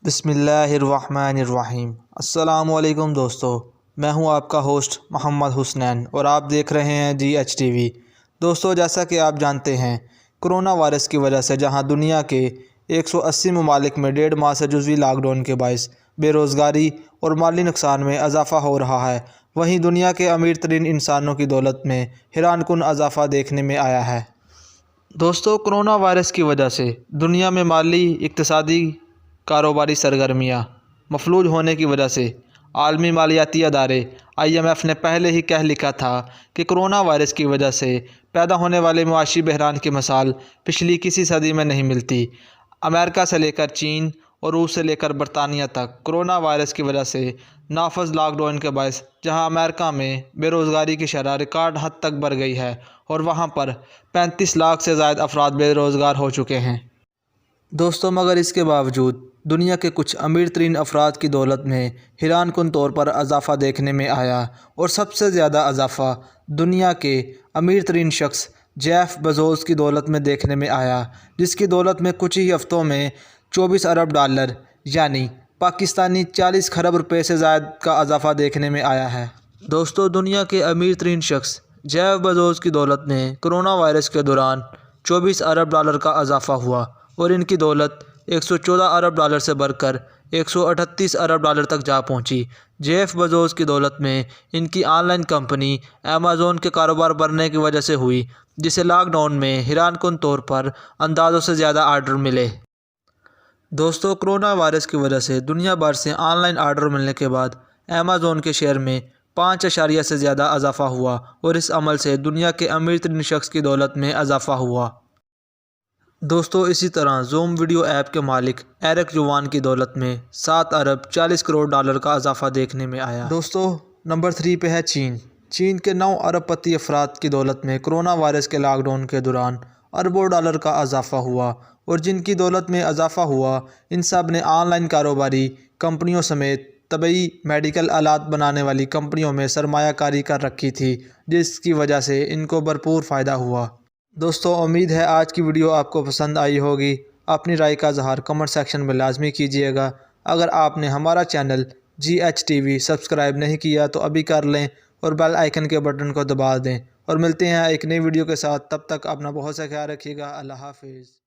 بسم اللہ الرحمن الرحیم۔ السلام علیکم دوستو، میں ہوں آپ کا ہوسٹ محمد حسنین اور آپ دیکھ رہے ہیں GH TV۔ دوستو، جیسا کہ آپ جانتے ہیں، کرونا وائرس کی وجہ سے جہاں دنیا کے 180 ممالک میں 1.5 ماہ سے جزوی لاک ڈاؤن کے باعث بے روزگاری اور مالی نقصان میں اضافہ ہو رہا ہے، وہیں دنیا کے امیر ترین انسانوں کی دولت میں حیران کن اضافہ دیکھنے میں آیا ہے۔ دوستو، کرونا وائرس کی وجہ سے دنیا میں مالی، اقتصادی، کاروباری سرگرمیاں مفلوج ہونے کی وجہ سے عالمی مالیاتی ادارے IMF نے پہلے ہی کہہ لکھا تھا کہ کرونا وائرس کی وجہ سے پیدا ہونے والے معاشی بحران کی مثال پچھلی کسی صدی میں نہیں ملتی۔ امریکہ سے لے کر چین اور روس سے لے کر برطانیہ تک کرونا وائرس کی وجہ سے نافذ لاک ڈاؤن کے باعث جہاں امریکہ میں بے روزگاری کی شرح ریکارڈ حد تک بڑھ گئی ہے اور وہاں پر 35 لاکھ سے زائد افراد بے روزگار ہو چکے ہیں۔ دوستو، مگر اس کے باوجود دنیا کے کچھ امیر ترین افراد کی دولت میں حیران کن طور پر اضافہ دیکھنے میں آیا، اور سب سے زیادہ اضافہ دنیا کے امیر ترین شخص جیف بیزوس کی دولت میں دیکھنے میں آیا، جس کی دولت میں کچھ ہی ہفتوں میں 24 ارب ڈالر یعنی پاکستانی 40 کھرب روپے سے زائد کا اضافہ دیکھنے میں آیا ہے۔ دوستو، دنیا کے امیر ترین شخص جیف بیزوس کی دولت میں کرونا وائرس کے دوران 24 ارب ڈالر کا اضافہ ہوا اور ان کی دولت 114 ارب ڈالر سے بڑھ کر 138 ارب ڈالر تک جا پہنچی۔ جیف بیزوس کی دولت میں ان کی آن لائن کمپنی ایمیزون کے کاروبار بڑھنے کی وجہ سے ہوئی، جسے لاک ڈاؤن میں حیران کن طور پر اندازوں سے زیادہ آرڈر ملے۔ دوستو، کرونا وائرس کی وجہ سے دنیا بھر سے آن لائن آرڈر ملنے کے بعد ایمیزون کے شیئر میں 5 اشاریہ سے زیادہ اضافہ ہوا اور اس عمل سے دنیا کے امیر ترین شخص کی دولت میں اضافہ ہوا۔ دوستو، اسی طرح زوم ویڈیو ایپ کے مالک ایرک یوان کی دولت میں 7 ارب 40 کروڑ ڈالر کا اضافہ دیکھنے میں آیا۔ دوستو، نمبر 3 پہ ہے چین۔ چین کے 9 ارب پتی افراد کی دولت میں کرونا وائرس کے لاک ڈاؤن کے دوران اربوں ڈالر کا اضافہ ہوا، اور جن کی دولت میں اضافہ ہوا ان سب نے آن لائن کاروباری کمپنیوں سمیت طبی میڈیکل آلات بنانے والی کمپنیوں میں سرمایہ کاری کر رکھی تھی، جس کی وجہ سے ان کو بھرپور فائدہ ہوا۔ دوستو، امید ہے آج کی ویڈیو آپ کو پسند آئی ہوگی۔ اپنی رائے کا اظہار کمنٹ سیکشن میں لازمی کیجیے گا۔ اگر آپ نے ہمارا چینل GH TV سبسکرائب نہیں کیا تو ابھی کر لیں اور بیل آئیکن کے بٹن کو دبا دیں، اور ملتے ہیں ایک نئی ویڈیو کے ساتھ۔ تب تک اپنا بہت سا خیال رکھیے گا۔ اللہ حافظ۔